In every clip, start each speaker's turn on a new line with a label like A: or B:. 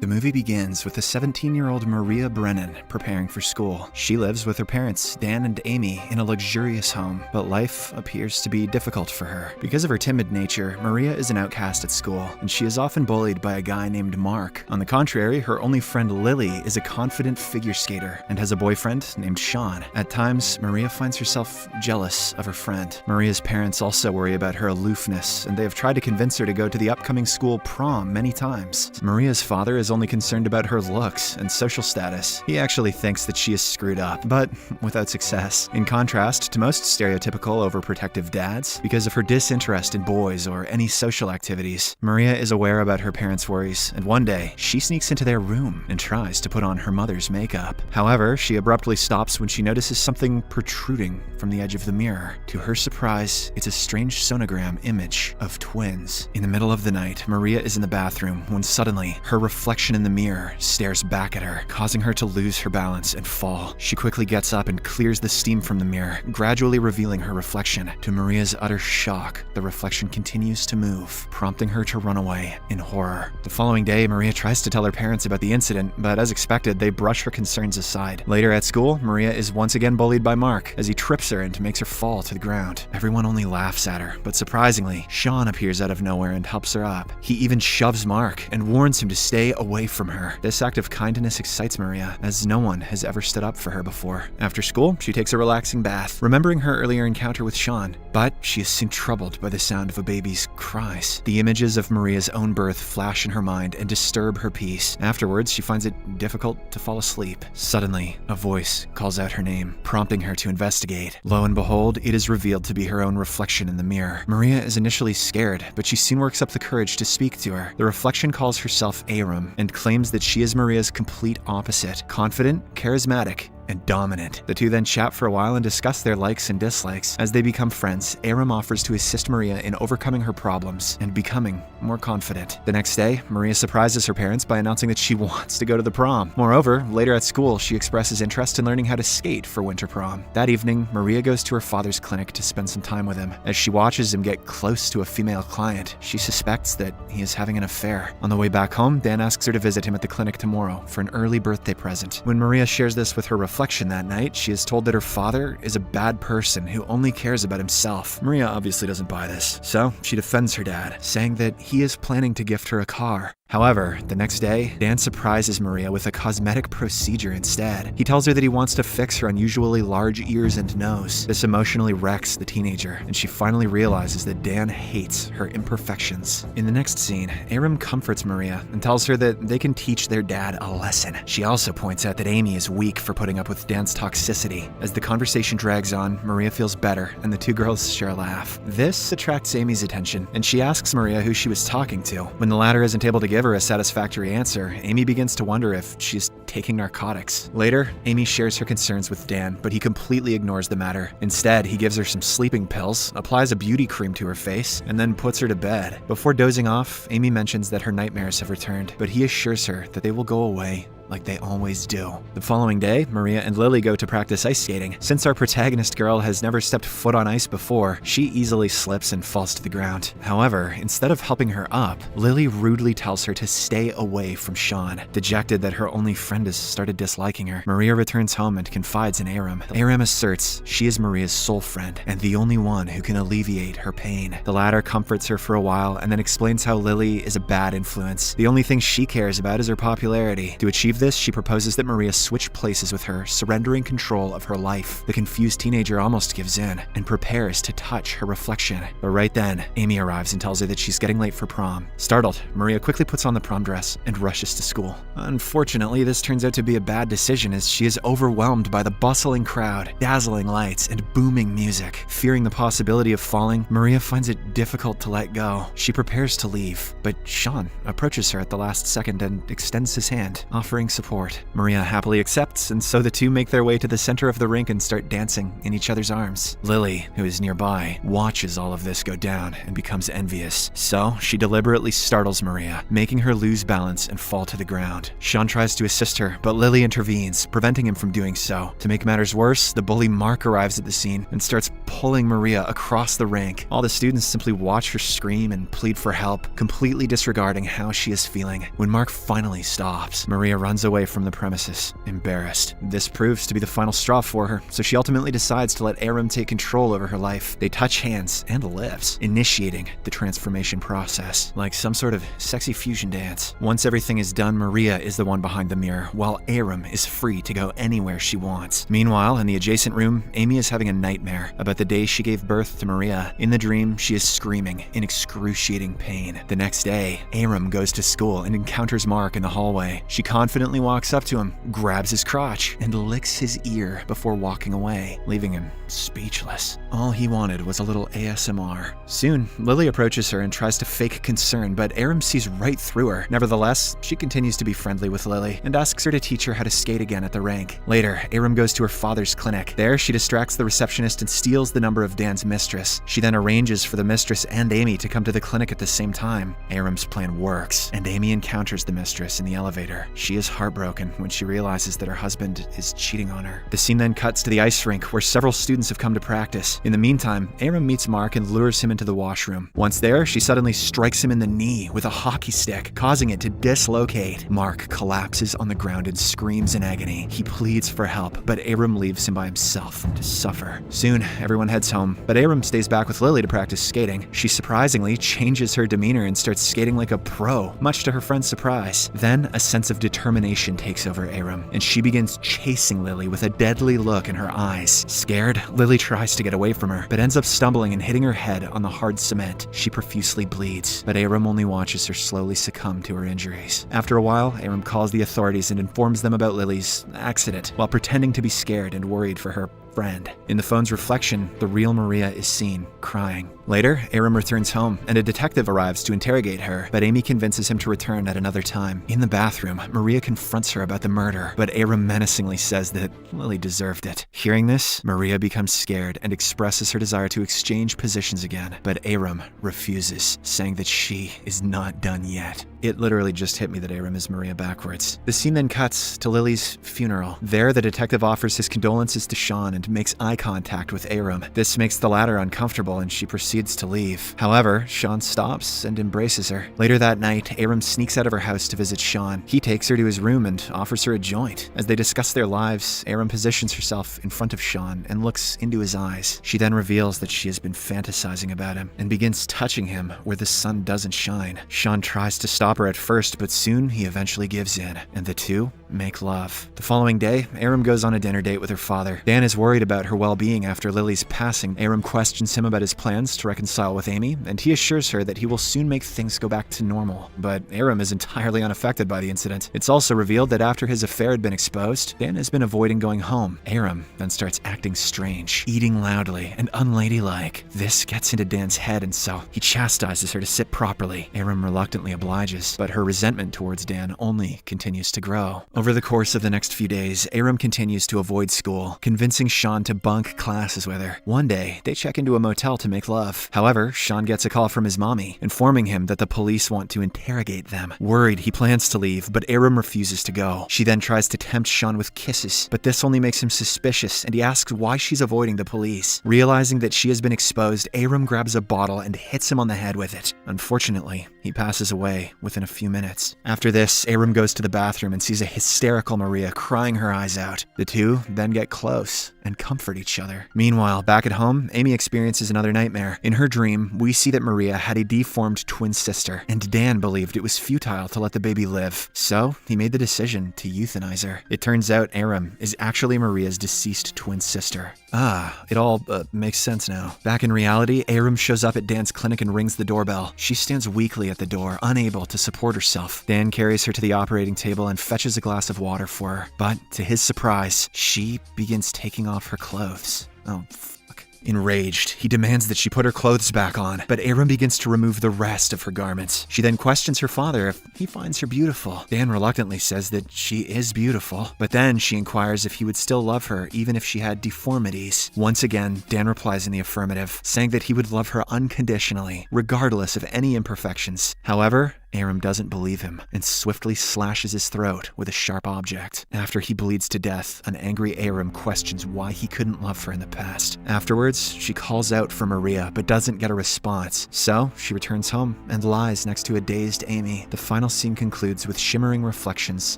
A: The movie begins with a 17-year-old Maria Brennan preparing for school. She lives with her parents, Dan and Amy, in a luxurious home, but life appears to be difficult for her. Because of her timid nature, Maria is an outcast at school, and she is often bullied by a guy named Mark. On the contrary, her only friend Lily is a confident figure skater and has a boyfriend named Sean. At times, Maria finds herself jealous of her friend. Maria's parents also worry about her aloofness, and they have tried to convince her to go to the upcoming school prom many times. Maria's father is only concerned about her looks and social status. He actually thinks that she is screwed up, but without success. In contrast to most stereotypical overprotective dads, because of her disinterest in boys or any social activities, Maria is aware about her parents' worries, and one day, she sneaks into their room and tries to put on her mother's makeup. However, she abruptly stops when she notices something protruding from the edge of the mirror. To her surprise, it's a strange sonogram image of twins. In the middle of the night, Maria is in the bathroom when suddenly, her reflection in the mirror stares back at her, causing her to lose her balance and fall. She quickly gets up and clears the steam from the mirror, gradually revealing her reflection. To Maria's utter shock, the reflection continues to move, prompting her to run away in horror. The following day, Maria tries to tell her parents about the incident, but as expected, they brush her concerns aside. Later at school, Maria is once again bullied by Mark as he trips her and makes her fall to the ground. Everyone only laughs at her, but surprisingly, Sean appears out of nowhere and helps her up. He even shoves Mark and warns him to stay away from her. This act of kindness excites Maria, as no one has ever stood up for her before. After school, she takes a relaxing bath, remembering her earlier encounter with Sean, but she is soon troubled by the sound of a baby's cries. The images of Maria's own birth flash in her mind and disturb her peace. Afterwards, she finds it difficult to fall asleep. Suddenly, a voice calls out her name, prompting her to investigate. Lo and behold, it is revealed to be her own reflection in the mirror. Maria is initially scared, but she soon works up the courage to speak to her. The reflection calls herself Aram and claims that she is Maria's complete opposite, confident, charismatic, and dominant. The two then chat for a while and discuss their likes and dislikes. As they become friends, Aram offers to assist Maria in overcoming her problems and becoming more confident. The next day, Maria surprises her parents by announcing that she wants to go to the prom. Moreover, later at school, she expresses interest in learning how to skate for winter prom. That evening, Maria goes to her father's clinic to spend some time with him. As she watches him get close to a female client, she suspects that he is having an affair. On the way back home, Dan asks her to visit him at the clinic tomorrow for an early birthday present. When Maria shares this with her reflection that night, she is told that her father is a bad person who only cares about himself. Maria obviously doesn't buy this, so she defends her dad, saying that he is planning to gift her a car. However, the next day, Dan surprises Maria with a cosmetic procedure instead. He tells her that he wants to fix her unusually large ears and nose. This emotionally wrecks the teenager, and she finally realizes that Dan hates her imperfections. In the next scene, Aram comforts Maria and tells her that they can teach their dad a lesson. She also points out that Amy is weak for putting up with Dan's toxicity. As the conversation drags on, Maria feels better, and the two girls share a laugh. This attracts Amy's attention, and she asks Maria who she was talking to. When the latter isn't able to give her a satisfactory answer, Amy begins to wonder if she's taking narcotics. Later, Amy shares her concerns with Dan, but he completely ignores the matter. Instead, he gives her some sleeping pills, applies a beauty cream to her face, and then puts her to bed. Before dozing off, Amy mentions that her nightmares have returned, but he assures her that they will go away like they always do. The following day, Maria and Lily go to practice ice skating. Since our protagonist girl has never stepped foot on ice before, she easily slips and falls to the ground. However, instead of helping her up, Lily rudely tells her to stay away from Sean. Dejected that her only friend has started disliking her, Maria returns home and confides in Aram. Aram asserts she is Maria's sole friend and the only one who can alleviate her pain. The latter comforts her for a while and then explains how Lily is a bad influence. The only thing she cares about is her popularity. To achieve this, she proposes that Maria switch places with her, surrendering control of her life. The confused teenager almost gives in and prepares to touch her reflection. But right then, Amy arrives and tells her that she's getting late for prom. Startled, Maria quickly puts on the prom dress and rushes to school. Unfortunately, this turns out to be a bad decision as she is overwhelmed by the bustling crowd, dazzling lights, and booming music. Fearing the possibility of falling, Maria finds it difficult to let go. She prepares to leave, but Sean approaches her at the last second and extends his hand, offering support. Maria happily accepts, and so the two make their way to the center of the rink and start dancing in each other's arms. Lily, who is nearby, watches all of this go down and becomes envious. So she deliberately startles Maria, making her lose balance and fall to the ground. Sean tries to assist her, but Lily intervenes, preventing him from doing so. To make matters worse, the bully Mark arrives at the scene and starts pulling Maria across the rink. All the students simply watch her scream and plead for help, completely disregarding how she is feeling. When Mark finally stops, Maria runs away from the premises, embarrassed. This proves to be the final straw for her, so she ultimately decides to let Aram take control over her life. They touch hands and lips, initiating the transformation process, like some sort of sexy fusion dance. Once everything is done, Maria is the one behind the mirror, while Aram is free to go anywhere she wants. Meanwhile, in the adjacent room, Amy is having a nightmare about the day she gave birth to Maria. In the dream, she is screaming in excruciating pain. The next day, Aram goes to school and encounters Mark in the hallway. She confidently walks up to him, grabs his crotch, and licks his ear before walking away, leaving him speechless. All he wanted was a little ASMR. Soon, Lily approaches her and tries to fake concern, but Aram sees right through her. Nevertheless, she continues to be friendly with Lily and asks her to teach her how to skate again at the rink. Later, Aram goes to her father's clinic. There, she distracts the receptionist and steals the number of Dan's mistress. She then arranges for the mistress and Amy to come to the clinic at the same time. Aram's plan works, and Amy encounters the mistress in the elevator. She is heartbroken when she realizes that her husband is cheating on her. The scene then cuts to the ice rink, where several students have come to practice. In the meantime, Aram meets Mark and lures him into the washroom. Once there, she suddenly strikes him in the knee with a hockey stick, causing it to dislocate. Mark collapses on the ground and screams in agony. He pleads for help, but Aram leaves him by himself to suffer. Soon, everyone heads home, but Aram stays back with Lily to practice skating. She surprisingly changes her demeanor and starts skating like a pro, much to her friend's surprise. Then, a sense of determination takes over Aram, and she begins chasing Lily with a deadly look in her eyes. Scared, Lily tries to get away from her, but ends up stumbling and hitting her head on the hard cement. She profusely bleeds, but Aram only watches her slowly succumb to her injuries. After a while, Aram calls the authorities and informs them about Lily's accident, while pretending to be scared and worried for her friend. In the phone's reflection, the real Maria is seen, crying. Later, Aram returns home, and a detective arrives to interrogate her, but Amy convinces him to return at another time. In the bathroom, Maria confronts her about the murder, but Aram menacingly says that Lily deserved it. Hearing this, Maria becomes scared and expresses her desire to exchange positions again, but Aram refuses, saying that she is not done yet. It literally just hit me that Aram is Maria backwards. The scene then cuts to Lily's funeral. There, the detective offers his condolences to Sean and makes eye contact with Aram. This makes the latter uncomfortable, and she proceeds to leave. However, Sean stops and embraces her. Later that night, Aram sneaks out of her house to visit Sean. He takes her to his room and offers her a joint. As they discuss their lives, Aram positions herself in front of Sean and looks into his eyes. She then reveals that she has been fantasizing about him and begins touching him where the sun doesn't shine. Sean tries to stop her at first, but soon he eventually gives in, and the two make love. The following day, Aram goes on a dinner date with her father. Dan is worried about her well-being after Lily's passing. Aram questions him about his plans to reconcile with Amy, and he assures her that he will soon make things go back to normal. But Aram is entirely unaffected by the incident. It's also revealed that after his affair had been exposed, Dan has been avoiding going home. Aram then starts acting strange, eating loudly and unladylike. This gets into Dan's head, and so he chastises her to sit properly. Aram reluctantly obliges, but her resentment towards Dan only continues to grow. Over the course of the next few days, Aram continues to avoid school, convincing Sean to bunk classes with her. One day, they check into a motel to make love. However, Sean gets a call from his mommy, informing him that the police want to interrogate them. Worried, he plans to leave, but Aram refuses to go. She then tries to tempt Sean with kisses, but this only makes him suspicious, and he asks why she's avoiding the police. Realizing that she has been exposed, Aram grabs a bottle and hits him on the head with it. Unfortunately, he passes away within a few minutes. After this, Aram goes to the bathroom and sees a hysterical Maria crying her eyes out. The two then get close and comfort each other. Meanwhile, back at home, Amy experiences another nightmare. In her dream, we see that Maria had a deformed twin sister, and Dan believed it was futile to let the baby live, so he made the decision to euthanize her. It turns out Aram is actually Maria's deceased twin sister. It all makes sense now. Back in reality, Aram shows up at Dan's clinic and rings the doorbell. She stands weakly at the door, unable to support herself. Dan carries her to the operating table and fetches a glass of water for her. But to his surprise, she begins taking off her clothes. Oh, fuck. Enraged, he demands that she put her clothes back on, but Aram begins to remove the rest of her garments. She then questions her father if he finds her beautiful. Dan reluctantly says that she is beautiful, but then she inquires if he would still love her even if she had deformities. Once again, Dan replies in the affirmative, saying that he would love her unconditionally, regardless of any imperfections. However, Aram doesn't believe him and swiftly slashes his throat with a sharp object. After he bleeds to death, an angry Aram questions why he couldn't love her in the past. Afterwards, she calls out for Maria but doesn't get a response, so she returns home and lies next to a dazed Amy. The final scene concludes with shimmering reflections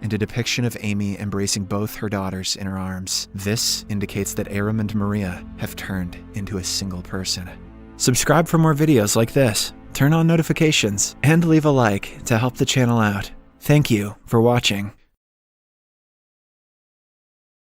A: and a depiction of Amy embracing both her daughters in her arms. This indicates that Aram and Maria have turned into a single person. Subscribe for more videos like this. Turn on notifications, and leave a like to help the channel out. Thank you for watching.